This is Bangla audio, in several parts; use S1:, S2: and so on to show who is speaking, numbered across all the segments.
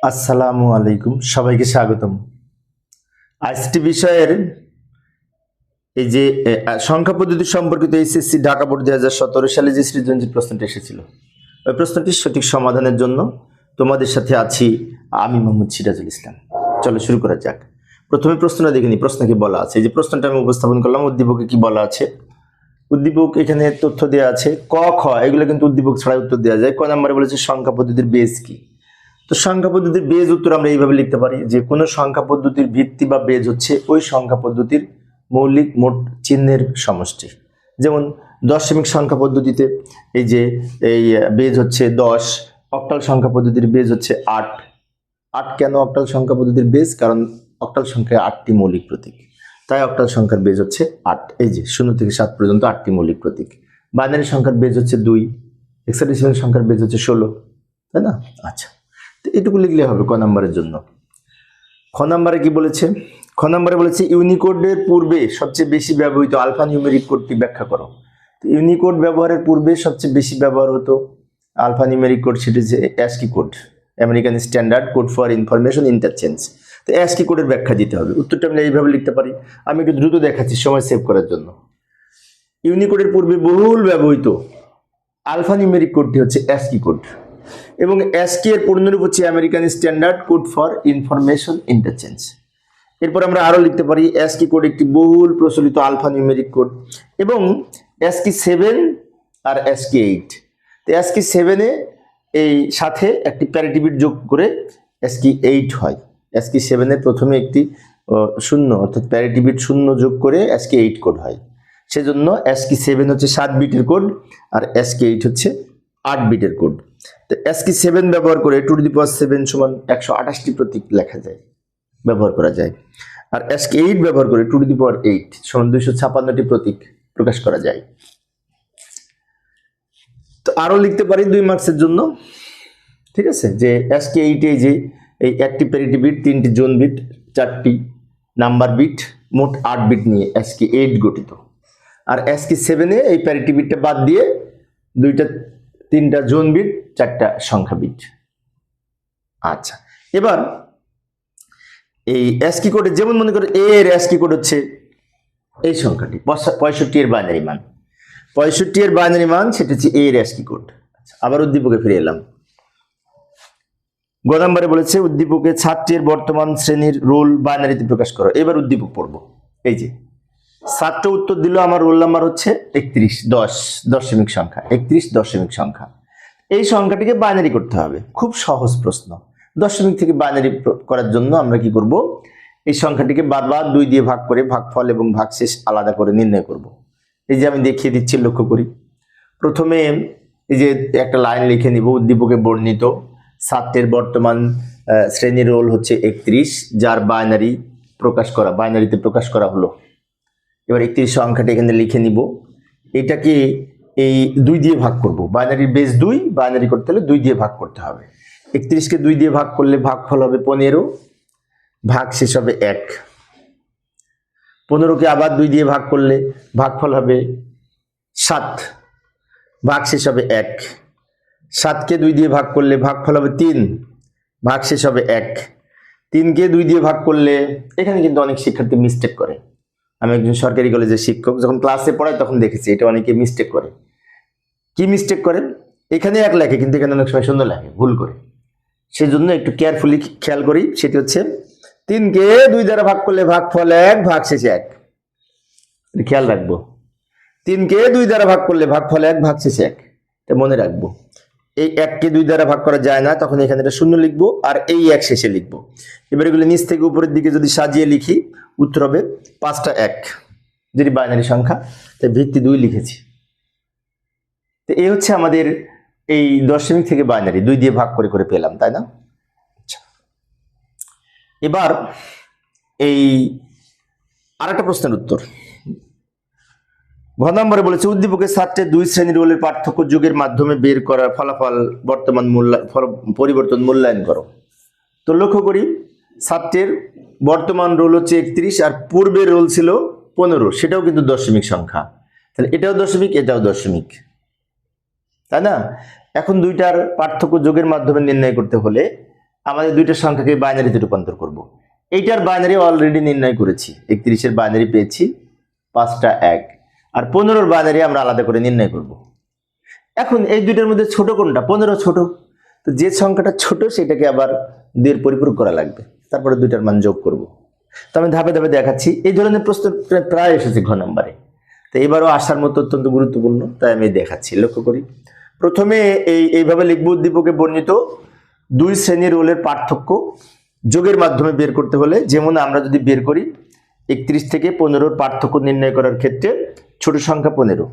S1: আসসালামু আলাইকুম, সবাইকে স্বাগতম। আইসিটি বিষয়ের এই যে সংখ্যা পদ্ধতি সম্পর্কিত এইচএসসি ঢাকা বোর্ড 2017 সালে যে সৃজনশীল প্রশ্নটি এসেছিল, ওই প্রশ্নটির সঠিক সমাধানের জন্য তোমাদের সাথে আছি আমি মোহাম্মদ সিরাজুল ইসলাম। চলো শুরু করা যাক। প্রথমে প্রশ্নটা দেখে নিই, প্রশ্ন কি বলা আছে। এই যে প্রশ্নটা আমি উপস্থাপন করলাম, উদ্দীপকে কি বলা আছে। উদ্দীপক এখানে তথ্য দেওয়া আছে, ক খ এগুলো কিন্তু উদ্দীপক ছাড়াই উত্তর দেওয়া যায়। ক নম্বরে বলেছে সংখ্যা পদ্ধতির বেজ কি। তো সংখ্যা পদ্ধতির বেজ উত্তর আমরা এইভাবে লিখতে পারি যে কোনো সংখ্যা পদ্ধতির ভিত্তি বা বেজ হচ্ছে ওই সংখ্যা পদ্ধতির মৌলিক মোট চিহ্নের সমষ্টি। যেমন দশমিক সংখ্যা পদ্ধতিতে এই যে বেজ হচ্ছে 10, অক্টাল সংখ্যা পদ্ধতির বেজ হচ্ছে 8। 8 কেন অক্টাল সংখ্যা পদ্ধতির বেজ? কারণ অক্টাল সংখ্যায় 8টি মৌলিক প্রতীক, তাই অক্টাল সংখ্যার বেজ হচ্ছে 8। এই যে 0 থেকে 7 পর্যন্ত 8টি মৌলিক প্রতীক। বাইনারি সংখ্যার বেজ হচ্ছে 2, হেক্সাডেসিমাল সংখ্যার বেজ হচ্ছে 16, তাই না? আচ্ছা, তো এটুকু লিখলে হবে ক নম্বরের জন্য। খ নম্বরে কি বলেছে? খ নম্বরে বলেছে ইউনিকোডের পূর্বে সবচেয়ে বেশি ব্যবহৃত আলফা নিউমেরিক কোডটি ব্যাখ্যা করো। তো ইউনিকোড ব্যবহারের পূর্বে সবচেয়ে বেশি ব্যবহার হতো আলফা নিউমেরিক কোড, সেটি হচ্ছে ASCII code, American standard code for information interchange. তো অ্যাস্কি কোডের ব্যাখ্যা দিতে হবে। উত্তরটা আমরা এইভাবে লিখতে পারি, আমি একটু দ্রুত দেখাচ্ছি সময় সেভ করার জন্য। ইউনিকোডের পূর্বে বহুল ব্যবহৃত আলফা নিউমেরিক কোডটি হচ্ছে অ্যাস্কি কোড, এবং অ্যাস্কি এর পূর্ণরূপ হচ্ছে American standard code for information interchange. এরপর আমরা আরো লিখতে পারি অ্যাস্কি কোড একটি বহুল প্রচলিত আলফা নিউমেরিক কোড, এবং অ্যাস্কি 7 আর অ্যাস্কি 8। তো অ্যাস্কি 7-এ এই সাথে একটি প্যারিটি বিট যোগ করে অ্যাস্কি 8 হয়। অ্যাস্কি 7-এর প্রথমে একটি 0 অর্থাৎ প্যারিটি বিট 0 যোগ করে অ্যাস্কি 8 কোড হয়। সেজন্য অ্যাস্কি 7 হচ্ছে 7 বিটের কোড আর অ্যাস্কি 8 হচ্ছে 8 বিটের কোড। তো অ্যাস্কি 7 ব্যবহার করে 2^7 সমান 128টি প্রতীক লেখা যায়, ব্যবহার করা যায়। আর অ্যাস্কি 8 ব্যবহার করে 2^8 সমান 256টি প্রতীক প্রকাশ করা যায়। তো আরো লিখতে পারি 2 মার্কসের জন্য, ঠিক আছে, যে অ্যাস্কি 8-এ যে এই একটি প্যারিটি বিট, 3টি জোন বিট, 4টি নাম্বার বিট, মোট 8 বিট নিয়ে অ্যাস্কি 8 গঠিত। আর অ্যাস্কি 7-এ এই প্যারিটি বিটটা বাদ দিয়ে 3টা জোন বিট, 4টা সংখ্যা বিট। আচ্ছা, এবার এই অ্যাস্কি কোডে যেমন মনে করো এ এর অ্যাস্কি কোড হচ্ছে এই সংখ্যাটি 65 এর বাইনারি মান, 65 এর বাইনারি মান, সেটা হচ্ছে এ এর অ্যাস্কি কোড। আবার উদ্দীপকে ফিরে এলাম। গ নম্বরে বলেছে উদ্দীপকে ছাত্রের বর্তমান শ্রেণীর রোল বাইনারিতে প্রকাশ করো। এবার উদ্দীপক পড়বো। এই যে ছাত্র উত্তর দিল আমার রোল নাম্বার হচ্ছে 31, 10 দশমিক সংখ্যা, 31 দশমিক সংখ্যা। এই সংখ্যাটিকে বাইনারি করতে হবে। খুব সহজ প্রশ্ন। দশমিক থেকে বাইনারি করার জন্য আমরা কি করব? এই সংখ্যাটিকে বারবার 2 দিয়ে ভাগ করে ভাগফল এবং ভাগশেষ আলাদা করে নির্ণয় করব। এই যে আমি দেখিয়ে দিচ্ছি, লক্ষ্য করি। প্রথমে এই যে একটা লাইন লিখে নিব, উদ্দীপকে বর্ণিত ছাত্রের বর্তমান শ্রেণীর রোল হচ্ছে 31, যার বাইনারিতে প্রকাশ করা হলো। এবার 31 সংখ্যাটা এখানে লিখে নিব। এটাকে এই 2 দিয়ে ভাগ করব। বাইনারির বেস 2, বাইনারি করতে হলে 2 দিয়ে ভাগ করতে হবে। 31কে 2 দিয়ে ভাগ করলে ভাগফল হবে 15, ভাগশেষ হবে 1। 15কে আবার 2 দিয়ে ভাগ করলে ভাগফল হবে 7, ভাগশেষ হবে 1। 7কে 2 দিয়ে ভাগ করলে ভাগফল হবে 3, ভাগশেষ হবে 1। 3কে 2 দিয়ে ভাগ করলে, এখানে কিন্তু অনেক শিক্ষার্থী মিস্টেক করে। আমি একজন সরকারি কলেজের শিক্ষক, যখন ক্লাসে পড়াই তখন দেখেছি এটা অনেকে মিস্টেক করে। কি মিস্টেক করে? এখানে 1 লেখে কিন্তু এখানে অনেক সময় 0 লেখে, ভুল করে। সেজন্য একটু কেয়ারফুলি খেয়াল করি। সেটি হচ্ছে 3কে 2 দ্বারা ভাগ করলে ভাগফল 1, ভাগশেষে 1। খেয়াল রাখবো। 3কে 2 দ্বারা ভাগ করলে ভাগফল 1, ভাগশেষে 1, এটা মনে রাখবো। এই 1কে 2 দ্বারা ভাগ করা যায় না, তখন এখানে এটা 0 লিখবো আর এই 1 শেষে লিখবো। এবার এগুলো নিচ থেকে উপরের দিকে যদি সাজিয়ে লিখি, উত্তর হবে 5টা 1, যেটি বাইনারি সংখ্যা, তাই ভিত্তি 2 লিখেছি। তো এই হচ্ছে আমাদের এই দশমিক থেকে বাইনারি 2 দিয়ে ভাগ করে করে পেলাম, তাই না? আচ্ছা, এবার এই আরেকটা প্রশ্নের উত্তর। ঘ নম্বরে বলেছে উদ্দীপকে ছাত্রের 2 শ্রেণীর রোলের পার্থক্য যুগের মাধ্যমে বের করার ফলাফল পরিবর্তন মূল্যায়ন করো। তো লক্ষ্য করি, ছাত্রের বর্তমান রোল হচ্ছে 31 আর পূর্বের রোল ছিল 15, সেটাও কিন্তু দশমিক সংখ্যা। তাহলে এটাও দশমিক, এটাও দশমিক, তাই না? এখন দুইটার পার্থক্য যোগের মাধ্যমে নির্ণয় করতে হলে আমাদের দুইটা সংখ্যাকে বাইনারিতে রূপান্তর করব। এইটার বাইনারি অলরেডি নির্ণয় করেছি, 31-এর বাইনারি পেয়েছি 5টা 1, আর 15-র বাইনারি আমরা আলাদা করে নির্ণয় করব। এখন এই দুইটার মধ্যে ছোট কোনটা? 15 ছোট, তো যে সংখ্যাটা ছোট সেটাকে আবার 2-এর পরিপূরক করা লাগবে, তারপরে দুইটার মান যোগ করব। তো আমি ধাপে ধাপে দেখাচ্ছি। এই ধরনের প্রশ্ন প্রায় এসেছে ঘ নম্বরে, তো এবারও আসার মতো অত্যন্ত গুরুত্বপূর্ণ, তাই আমি দেখাচ্ছি। লক্ষ্য করি, প্রথমে এইভাবে লিখব, উদ্দীপকে বর্ণিত 2 শ্রেণীর রোলের পার্থক্য যোগের মাধ্যমে বের করতে হলে, যেমন আমরা যদি বের করি 31 থেকে 15-র পার্থক্য নির্ণয় করার ক্ষেত্রে ছোট সংখ্যা 15,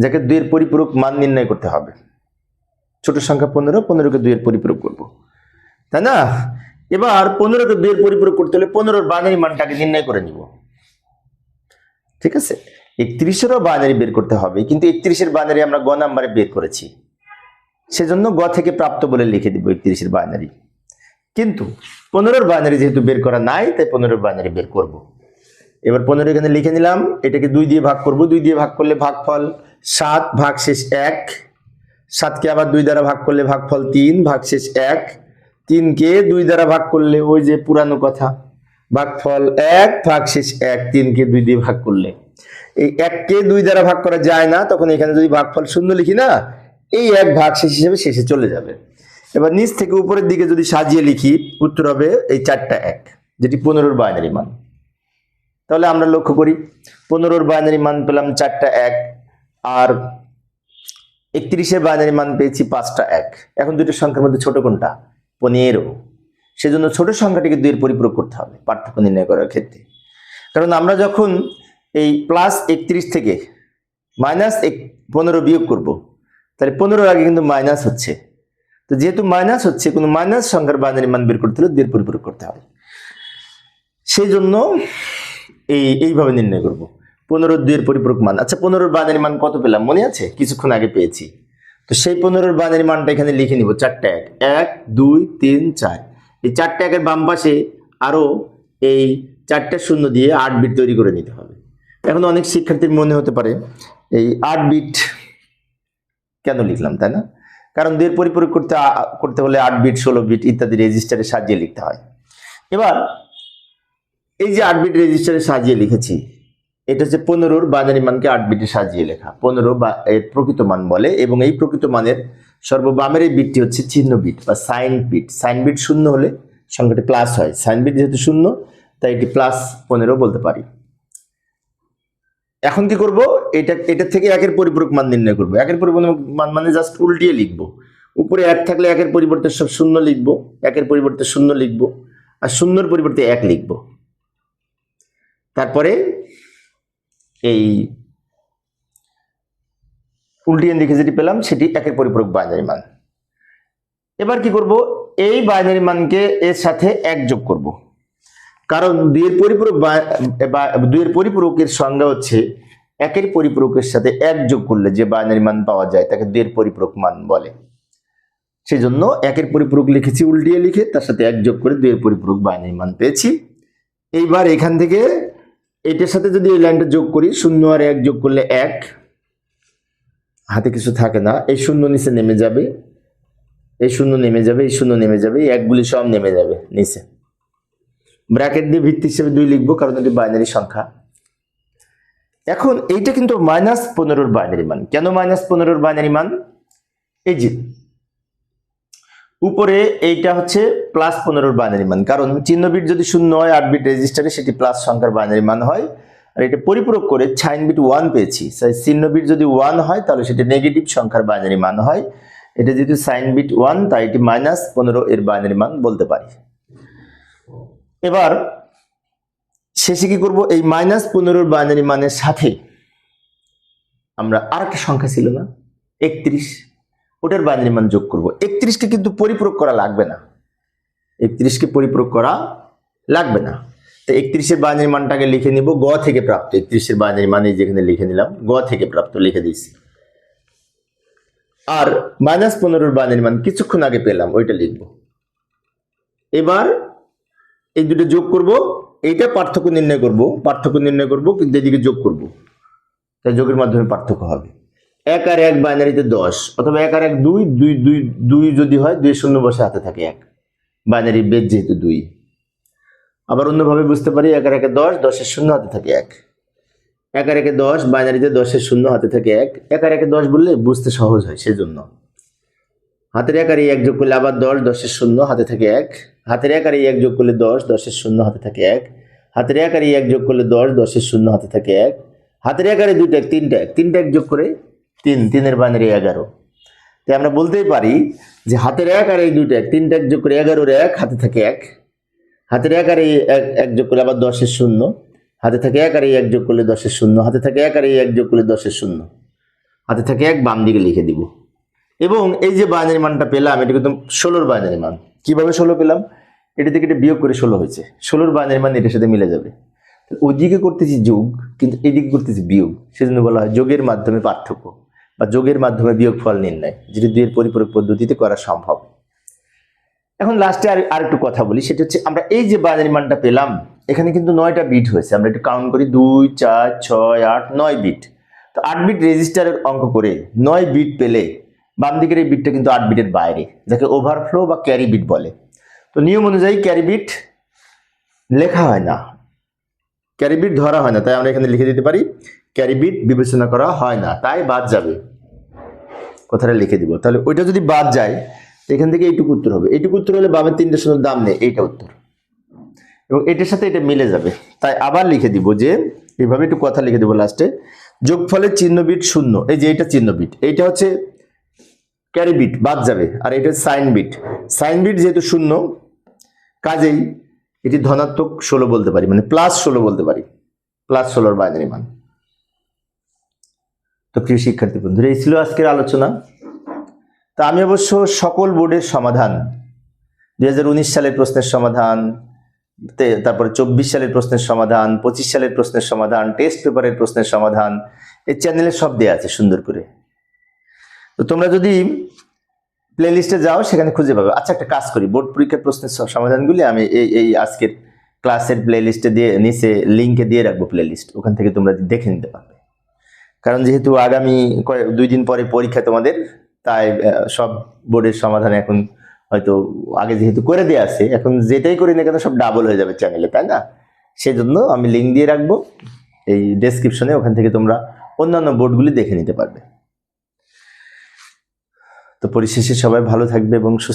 S1: যাকে 2-এর পরিপূরক মান নির্ণয় করতে হবে। ছোট সংখ্যা 15, 15কে 2-এর পরিপূরক করব, তাই না? এবার 15কে 2-এর পরিপূরক করতে হলে 15-র বাইনারি মানটাকে নির্ণয় করে নিব। ঠিক আছে, 31-এরও বাইনারি বের করতে হবে, কিন্তু 31-এর বাইনারি আমরা গ নাম্বারে বের করেছি, সেজন্য গ থেকে প্রাপ্ত বলে লিখে দিব 31-এর বাইনারি। কিন্তু 15-র বাইনারি যেহেতু বের করা নাই, তাই 15-র বাইনারি বের করব। এবার 15 এখানে লিখে নিলাম, এটাকে 2 দিয়ে ভাগ করব। 2 দিয়ে ভাগ করলে ভাগফল 7 ভাগশেষ 1, 7কে আবার 2 দ্বারা ভাগ করলে ভাগফল 3 ভাগশেষ 1, 3কে 2 দ্বারা ভাগ করলে ওই যে পুরানো কথা, ভাগফল 1 ভাগশেষ 1, 3কে 2 দিয়ে ভাগ করলে। এই 1কে 2 দ্বারা ভাগ করা যায় না, তখন এখানে যদি ভাগফল 0 লিখি না, এই 1 ভাগশেষ হিসেবে শেষে চলে যাবে। এবার নিচ থেকে উপরের দিকে যদি সাজিয়ে লিখি, উত্তর হবে এই 4টা 1, যেটি 15-র বাইনারি মান। তাহলে আমরা লক্ষ্য করি, 15-র বাইনারি মান পেলাম 4টা 1, আর 31-এর বাইনারি মান পেয়েছি 5টা 1। এখন দুটো সংখ্যার মধ্যে ছোট কোনটা? 15। সেজন্য ছোট সংখ্যাটিকে 2-এর পরিপূরক করতে হবে পার্থক্য নির্ণয় করার ক্ষেত্রে। কারণ আমরা যখন এই প্লাস 31 থেকে মাইনাস 15 বিয়োগ করব, তাহলে 15-র আগে কিন্তু মাইনাস হচ্ছে। তো যেহেতু মাইনাস হচ্ছে, কোনো মাইনাস সংখ্যার বাইনারি মান বের করতে হলে 2-এর পরিপূরক করতে হবে। সেই জন্য এইভাবে নির্ণয় করব, 15-র 2-এর পরিপূরক মান। আচ্ছা, 15-র বাইনারি মান কত পেলাম মনে আছে? কিছুক্ষণ আগে পেয়েছি। তো সেই 15-র বাইনারি মানটা এখানে লিখে নিব, 4টা 1, 1 2 3 4। এই 4টা 1-এর বাম পাশে আরো এই 4টা শূন্য দিয়ে 8 বিট তৈরি করে নিতে হবে। এখন অনেক শিক্ষার্থীর মনে হতে পারে এই 8 বিট কেন লিখলাম, তাই না? কারণ 2-এর পরিপূরক করতে হলে 8 বিট 16 বিট ইত্যাদি রেজিস্টারে সাজিয়ে লিখতে হয়। এবার এই যে 8 বিট রেজিস্টারে সাজিয়ে লিখেছি, এটা হচ্ছে 15-র বাইনারি মানকে 8 বিটে সাজিয়ে লেখা, 15 বা এর প্রকৃত মান বলে। এবং এই প্রকৃত মানের সর্ববামের এই বিটটি হচ্ছে চিহ্ন বিট বা সাইন বিট। সাইন বিট 0 হলে সংখ্যাটি প্লাস হয়, সাইন বিট যেহেতু 0 তাই এটি প্লাস 15 বলতে পারি। এখন কি করব, এটা থেকে 1-এর পরিপূরক মান নির্ণয় করব। 1-এর পরিপূরক মান মানে জাস্ট উল্টিয়ে লিখব, উপরে 1 থাকলে 1-এর পরিবর্তে সব 0 লিখব, 1-এর পরিবর্তে 0 লিখব, আর 0-এর পরিবর্তে 1 লিখব। তারপরে এই উল্টিয়ে লিখে যেটি পেলাম সেটি 1-এর পরিপূরক বাইনারি মান। এবার কি করব, এই বাইনারি মানকে এর সাথে 1 যোগ করব, কারণ 2-এর পরিপূরকের সংজ্ঞা হচ্ছে 1-এর পরিপূরকের সাথে 1 যোগ করলে যে বাইনারি মান পাওয়া যায় তাকে 2-এর পরিপূরক মান বলে। সেই জন্য 1-এর পরিপূরক লিখেছি উল্টিয়ে লিখে, তার সাথে 1 যোগ করে 2-এর পরিপূরক বাইনারি মান পেয়েছি। এইবার এখান থেকে এটার সাথে যদি এই লাইনটা যোগ করি, 0 আর 1 যোগ করলে 1, হাতে কিছু থাকে না, এই 0 নিচে নেমে যাবে, এই 0 নেমে যাবে, এই 0 নেমে যাবে, এই 1 গুলি সব নেমে যাবে নিচে। ব্র্যাকেট দিয়ে ভিত্তি হিসেবে 2 লিখবো, কারণ এটি বাইনারি সংখ্যা। এখন এইটা কিন্তু -15-র বাইনারি মান। কেন -15-র বাইনারি মান? এই যে উপরে এইটা হচ্ছে +15-র বাইনারি মান, কারণ চিহ্ন বিট যদি 0 হয় 8 বিট রেজিস্টারে সেটি প্লাস সংখ্যার বাইনারি মান হয়। আর এটা পরিপূরক করে সাইন বিট 1 পেয়েছি, চিহ্ন বিট যদি 1 হয় তাহলে সেটা নেগেটিভ সংখ্যার বাইনারি মান হয়। এটা যেহেতু সাইন বিট 1 তাই এটি -15 এর বাইনারি মান বলতে পারি। এবার শেষে কি করব, এই -15-র বাইনারি মানের সাথে আমরা আরেকটা সংখ্যা ছিল না 31, ওটার বাইনারি মান যোগ করব। 31কে কিন্তু পরিপূরক করা লাগবে না, 31কে পরিপূরক করা লাগবে না। তো 31-এর বাইনারি মানটাকে লিখে নিব, গ থেকে প্রাপ্ত 31-এর বাইনারি মান যেখানে লিখে নিলাম, গ থেকে প্রাপ্ত লিখে দিয়েছি। আর -15-র বাইনারি মান কিছুক্ষণ আগে পেলাম, ওইটা লিখব। এবার এই দুটো যোগ করব, এইটা পার্থক্য নির্ণয় করব, কিন্তু এদিকে যোগ করব, তাই যোগের মাধ্যমে পার্থক্য হবে। 1 আর 1 বাইনারিতে 10, অথবা 1 আর 1 2, 2 2 2 যদি হয় 2 শূন্য বসে হাতে থাকে 1, বাইনারি বেজ যেহেতু 2। আবার অন্যভাবে বুঝতে পারি 1 আর 1 10, 10-এর শূন্য হাতে থাকে 1। 1 আর 1 10, বাইনারিতে 10-এর শূন্য হাতে থাকে 1। 1 আর 1 10 বললে বুঝতে সহজ হয়, সেজন্য হাতের 1 আর 1 যোগ করলে আবার 10, 10-এর শূন্য হাতে থাকে 1। হাতের 1 আর 1 যোগ করলে 10, 10-এর শূন্য হাতে থাকে 1। হাতের 1 আর 1 যোগ করলে 10, 10-এর শূন্য হাতে থাকে 1। হাতের 1 আর 2 3টা 3টা 1 যোগ করে 3, 3-এর বাইনারি 11। তাই আমরা বলতেই পারি যে হাতের 1 আর 2 3টা 1 যোগ করে 11-এর 1 হাতে থাকে 1। হাতের 1 আর 1 যোগ করলে আবার 10-এর শূন্য হাতে থাকে 1 আর 1 যোগ করলে 10-এর শূন্য হাতে থাকে 1 আর 1 যোগ করলে 10-এর শূন্য হাতে থাকে 1, বাম দিকে লিখে দিব। এবং এই যে বাইনারি মানটা পেলাম, এটা কিন্তু 16-র বাইনারি মান। কিভাবে 16 পেলাম? এটা থেকে এটা বিয়োগ করে 16 হয়েছে। 16-র বাইনারি মান এটার সাথে মিলে যাবে। ওইদিকে করতেছি যোগ, কিন্তু এদিকে করতেছি বিয়োগ, সেজন্য বলা হয় যোগের মাধ্যমে পার্থক্য বা যোগের মাধ্যমে বিয়োগফল নির্ণয়, যেটি দুইয়ের পরিপূরক পদ্ধতিতে করা সম্ভব। এখন লাস্টে আর একটু কথা বলি, সেটা হচ্ছে আমরা এই যে বাইনারি মানটা পেলাম, এখানে কিন্তু 9টা বিট হয়েছে। আমরা একটু কাউন্ট করি, 2 4 6 8 9 বিট। তো 8 বিট রেজিস্টারের অঙ্ক করে 9 বিট পেলে বাম দিকের এই বিটটা কিন্তু 8 বিটের বাইরে, যাকে ওভারফ্লো বা ক্যারি বিট বলে। তো নিয়ম অনুযায়ী ক্যারি বিট লেখা হয় না, ক্যারি বিট ধরা হয় না, তাই আমরা এখানে লিখে দিতে পারি ক্যারি বিট বিবেচনা করা হয় না, তাই বাদ যাবে। কথাটা লিখে দিব। তাহলে ওইটা যদি বাদ যায়, এখান থেকে এইটুকু উত্তর হবে। এইটুকু উত্তর হলে বামের 3টে শূন্যের দাম নেই, এইটা উত্তর, এবং এটার সাথে এটা মিলে যাবে। তাই আবার লিখে দিব যে এইভাবে একটু কথা লিখে দেবো লাস্টে, যোগফলের চিহ্ন বিট 0। এই যে এইটা চিহ্ন বিট, এইটা হচ্ছে ক্যারি বিট, বাদ যাবে। আর এটা সাইন বিট, সাইন বিট যেহেতু 0, কাজেই এটি ধনাত্মক 16 বলতে পারি, মানে +16 বলতে পারি, +16-র বাইনারি মান। তো প্রিয় শিক্ষার্থী বন্ধুরা, এই ছিল আজকের আলোচনা। তা আমি অবশ্য সকল বোর্ডের সমাধান, 2019 সালের প্রশ্নের সমাধান, তারপরে 24 সালের প্রশ্নের সমাধান, 25 সালের প্রশ্নের সমাধান, টেস্ট পেপারের প্রশ্নের সমাধান এই চ্যানেলে সব দেয়া আছে সুন্দর করে। তো তোমরা যদি প্লে লিস্টে যাও, সেখানে খুঁজে পাবে। আচ্ছা, একটা কাজ করি, বোর্ড পরীক্ষার প্রশ্নের সমাধানগুলি আমি এই আজকের ক্লাসের প্লে লিস্টে দিয়ে নিচে লিঙ্কে দিয়ে রাখবো প্লে লিস্ট, ওখান থেকে তোমরা দেখে নিতে পারবে। কারণ যেহেতু আগামী 2 দিন পরে পরীক্ষা তোমাদের, তাই সব বোর্ডের সমাধান এখন হয়তো আগে যেহেতু করে দেওয়া আছে, এখন যেটাই করি না কেন সব ডাবল হয়ে যাবে চ্যানেলে, তাই না? সেজন্য আমি লিঙ্ক দিয়ে রাখবো এই ডেসক্রিপশনে, ওখান থেকে তোমরা অন্যান্য বোর্ডগুলি দেখে নিতে পারবে। তো পরিশেষে সবাই ভালো থাকবে এবং সুস্থ